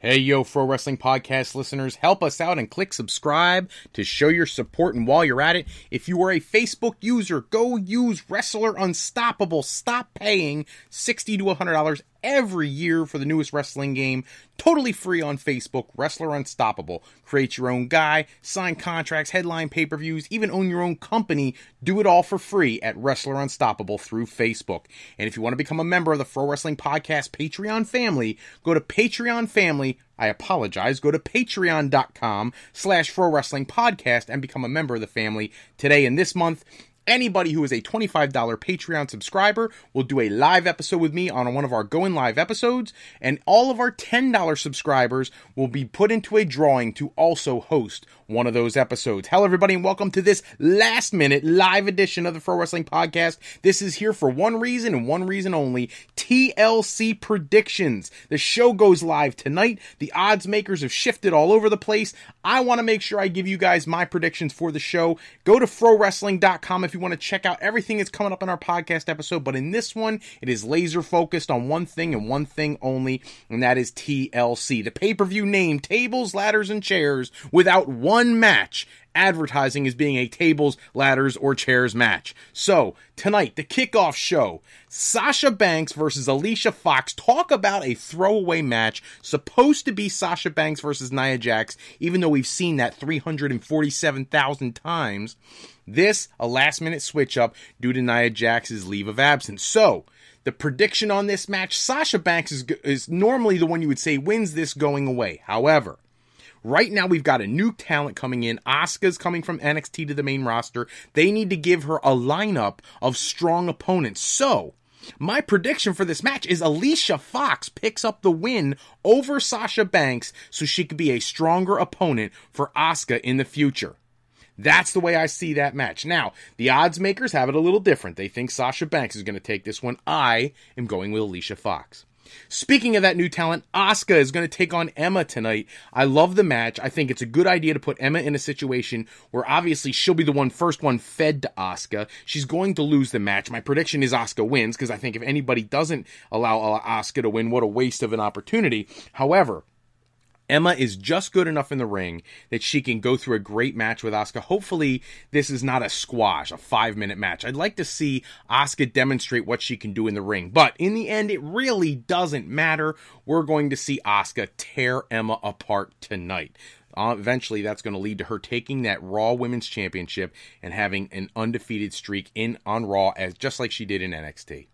Hey, yo, Pro Wrestling Podcast listeners, help us out and click subscribe to show your support. And while you're at it, if you are a Facebook user, go use Wrestler Unstoppable. Stop paying $60 to $100 every year for the newest wrestling game. Totally free on Facebook. Wrestler Unstoppable. Create your own guy, sign contracts, headline pay-per-views, even own your own company. Do it all for free at Wrestler Unstoppable through Facebook. And if you want to become a member of the Pro Wrestling Podcast Patreon family, go to Patreon family. Go to patreon.com/Pro Wrestling Podcast and become a member of the family today. And this month, anybody who is a $25 Patreon subscriber will do a live episode with me on one of our Going Live episodes, and all of our $10 subscribers will be put into a drawing to also host one of those episodes. Hello, everybody, and welcome to this last-minute live edition of the Pro Wrestling Podcast. This is here for one reason and one reason only: TLC Predictions. The show goes live tonight. The odds makers have shifted all over the place. I want to make sure I give you guys my predictions for the show. Go to frowrestling.com if you want to check out everything that's coming up in our podcast episode, but in this one, it is laser focused on one thing and one thing only, and that is TLC. The pay-per-view named Tables, Ladders, and Chairs without one match, advertising as being a tables, ladders, or chairs match. So, tonight, the kickoff show, Sasha Banks versus Alicia Fox. Talk about a throwaway match, supposed to be Sasha Banks versus Nia Jax, even though we've seen that 347,000 times. This, a last-minute switch-up due to Nia Jax's leave of absence. So, the prediction on this match, Sasha Banks is normally the one you would say wins this going away. However, right now, we've got a new talent coming in. Asuka's coming from NXT to the main roster. They need to give her a lineup of strong opponents. So, my prediction for this match is Alicia Fox picks up the win over Sasha Banks so she could be a stronger opponent for Asuka in the future. That's the way I see that match. Now, the odds makers have it a little different. They think Sasha Banks is going to take this one. I am going with Alicia Fox. Speaking of that new talent, Asuka is going to take on Emma tonight. I love the match. I think it's a good idea to put Emma in a situation where obviously she'll be the first one fed to Asuka. She's going to lose the match. My prediction is Asuka wins, because I think if anybody doesn't allow Asuka to win, what a waste of an opportunity. However, Emma is just good enough in the ring that she can go through a great match with Asuka. Hopefully, this is not a squash, a 5-minute match. I'd like to see Asuka demonstrate what she can do in the ring. But in the end, it really doesn't matter. We're going to see Asuka tear Emma apart tonight. Eventually, that's going to lead to her taking that Raw Women's Championship and having an undefeated streak on Raw, just like she did in NXT.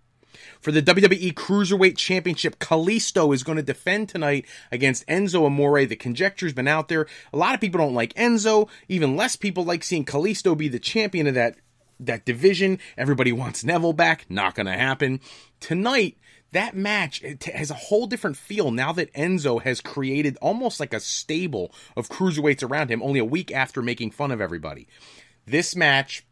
For the WWE Cruiserweight Championship, Kalisto is going to defend tonight against Enzo Amore. The conjecture's been out there. A lot of people don't like Enzo. Even less people like seeing Kalisto be the champion of that division. Everybody wants Neville back. Not going to happen. Tonight, that match has a whole different feel now that Enzo has created almost like a stable of cruiserweights around him only a week after making fun of everybody. This match,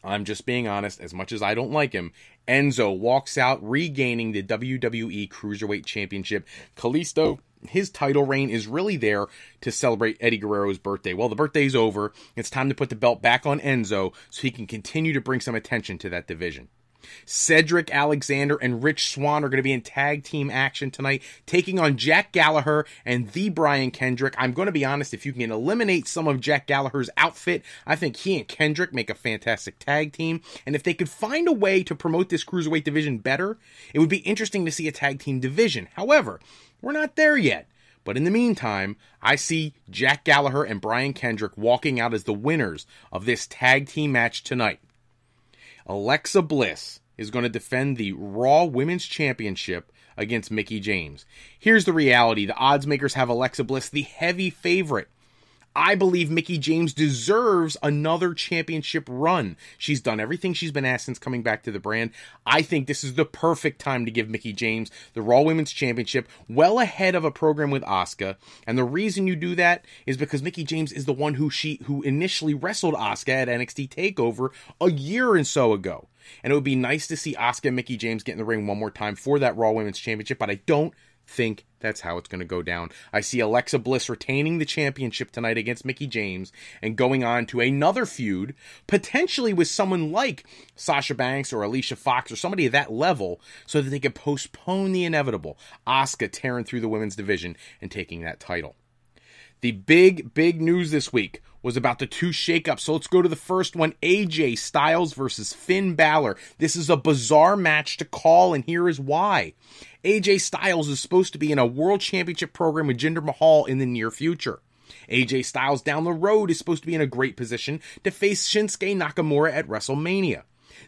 I'm just being honest, as much as I don't like him, Enzo walks out regaining the WWE Cruiserweight Championship. Kalisto, his title reign is really there to celebrate Eddie Guerrero's birthday. Well, the birthday's over. It's time to put the belt back on Enzo so he can continue to bring some attention to that division. Cedric Alexander and Rich Swann are going to be in tag team action tonight, taking on Jack Gallagher and the Brian Kendrick. I'm going to be honest, if you can eliminate some of Jack Gallagher's outfit, I think he and Kendrick make a fantastic tag team. And if they could find a way to promote this cruiserweight division better, it would be interesting to see a tag team division. However, we're not there yet. But in the meantime, I see Jack Gallagher and Brian Kendrick walking out as the winners of this tag team match tonight. Alexa Bliss is going to defend the Raw Women's Championship against Mickie James. Here's the reality. The odds makers have Alexa Bliss the heavy favorite. I believe Mickie James deserves another championship run. She's done everything she's been asked since coming back to the brand. I think this is the perfect time to give Mickie James the Raw Women's Championship, well ahead of a program with Asuka. And the reason you do that is because Mickie James is the one who initially wrestled Asuka at NXT TakeOver a year and so ago. And it would be nice to see Asuka and Mickie James get in the ring one more time for that Raw Women's Championship, but I don't think that's how it's going to go down. I see Alexa Bliss retaining the championship tonight against Mickie James and going on to another feud, potentially with someone like Sasha Banks or Alicia Fox or somebody at that level, so that they can postpone the inevitable. Asuka tearing through the women's division and taking that title. The big news this week was about the two shakeups. So let's go to the first one. AJ Styles versus Finn Balor. This is a bizarre match to call, and here is why. AJ Styles is supposed to be in a World Championship program with Jinder Mahal in the near future. AJ Styles down the road is supposed to be in a great position to face Shinsuke Nakamura at WrestleMania.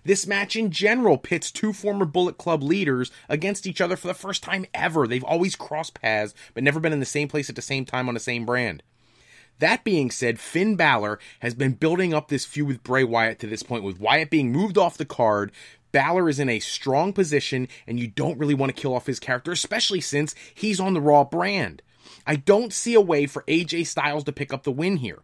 This match in general pits two former Bullet Club leaders against each other for the first time ever. They've always crossed paths, but never been in the same place at the same time on the same brand. That being said, Finn Balor has been building up this feud with Bray Wyatt to this point, with Wyatt being moved off the card. Balor is in a strong position, and you don't really want to kill off his character, especially since he's on the Raw brand. I don't see a way for AJ Styles to pick up the win here.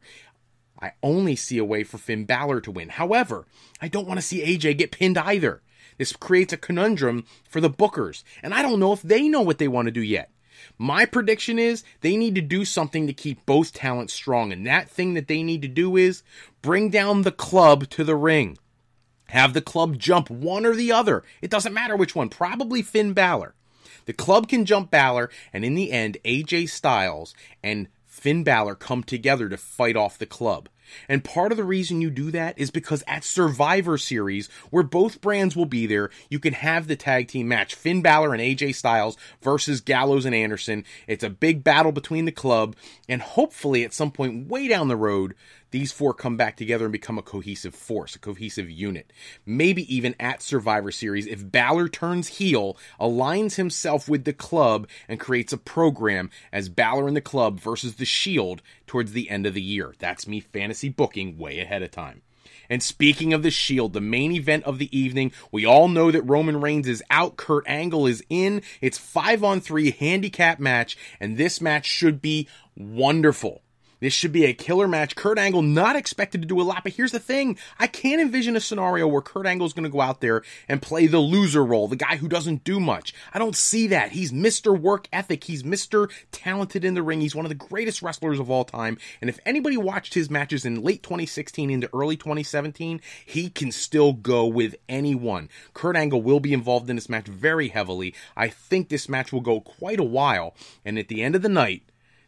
I only see a way for Finn Balor to win. However, I don't want to see AJ get pinned either. This creates a conundrum for the bookers, and I don't know if they know what they want to do yet. My prediction is they need to do something to keep both talents strong, and that thing that they need to do is bring down the club to the ring. Have the club jump one or the other. It doesn't matter which one, probably Finn Balor. The club can jump Balor, and in the end, AJ Styles and Finn Balor come together to fight off the club. And part of the reason you do that is because at Survivor Series, where both brands will be there, you can have the tag team match, Finn Balor and AJ Styles versus Gallows and Anderson. It's a big battle between the club, and hopefully at some point way down the road, these four come back together and become a cohesive force, a cohesive unit. Maybe even at Survivor Series, if Balor turns heel, aligns himself with the club, and creates a program as Balor and the club versus the Shield towards the end of the year. That's me fantasy booking way ahead of time. And speaking of the Shield, the main event of the evening, we all know that Roman Reigns is out, Kurt Angle is in. It's 5-on-3 handicap match, and this match should be wonderful. This should be a killer match. Kurt Angle not expected to do a lot, but here's the thing. I can't envision a scenario where Kurt Angle is going to go out there and play the loser role, the guy who doesn't do much. I don't see that. He's Mr. Work Ethic. He's Mr. Talented in the ring. He's one of the greatest wrestlers of all time. And if anybody watched his matches in late 2016 into early 2017, he can still go with anyone. Kurt Angle will be involved in this match very heavily. I think this match will go quite a while. And at the end of the night,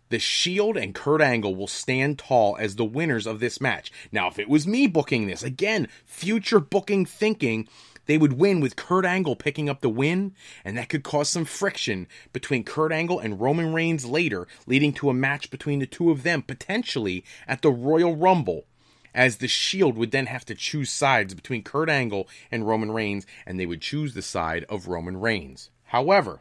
the Shield and Kurt Angle will stand tall as the winners of this match. Now, if it was me booking this, again, future booking thinking, they would win with Kurt Angle picking up the win, and that could cause some friction between Kurt Angle and Roman Reigns later, leading to a match between the two of them, potentially at the Royal Rumble, as the Shield would then have to choose sides between Kurt Angle and Roman Reigns, and they would choose the side of Roman Reigns. However,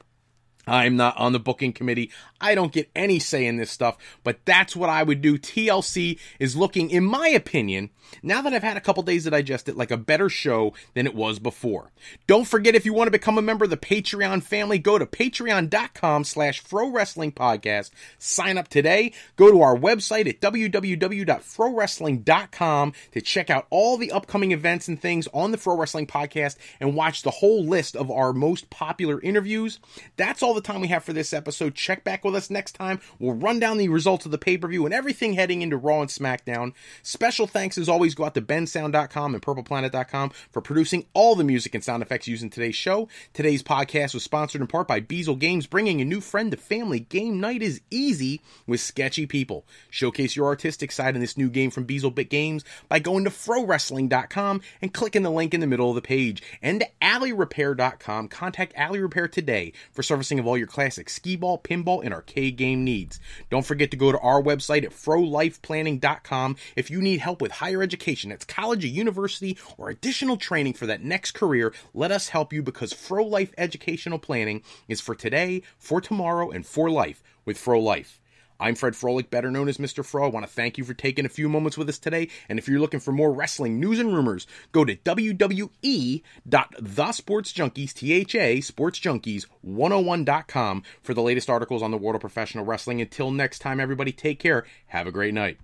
I'm not on the booking committee. I don't get any say in this stuff, but that's what I would do. TLC is looking, in my opinion, now that I've had a couple days to digest it, like a better show than it was before. Don't forget, if you want to become a member of the Patreon family, go to patreon.com/FroWrestlingPodcast. Sign up today. Go to our website at www.frowrestling.com to check out all the upcoming events and things on the Fro Wrestling Podcast and watch the whole list of our most popular interviews. That's all the time we have for this episode. Check back with us next time. We'll run down the results of the pay-per-view and everything heading into Raw and SmackDown. Special thanks as always go out to bensound.com and purpleplanet.com for producing all the music and sound effects used in today's show. Today's podcast was sponsored in part by Beazle Games. Bringing a new friend to family game night is easy with sketchy people. Showcase your artistic side in this new game from Beazle Bit Games by going to frowrestling.com and clicking the link in the middle of the page. And to alleyrepair.com. Contact Alley Repair today for servicing of all your classic skee-ball, pinball, and arcade game needs. Don't forget to go to our website at frolifeplanning.com if you need help with higher education. That's college or university or additional training for that next career. Let us help you, because Fro Life Educational Planning is for today, for tomorrow, and for life with Fro Life. I'm Fred Froelich, better known as Mr. Fro. I want to thank you for taking a few moments with us today. And if you're looking for more wrestling news and rumors, go to www.thesportsjunkies, THA, sportsjunkies101.com for the latest articles on the world of professional wrestling. Until next time, everybody, take care. Have a great night.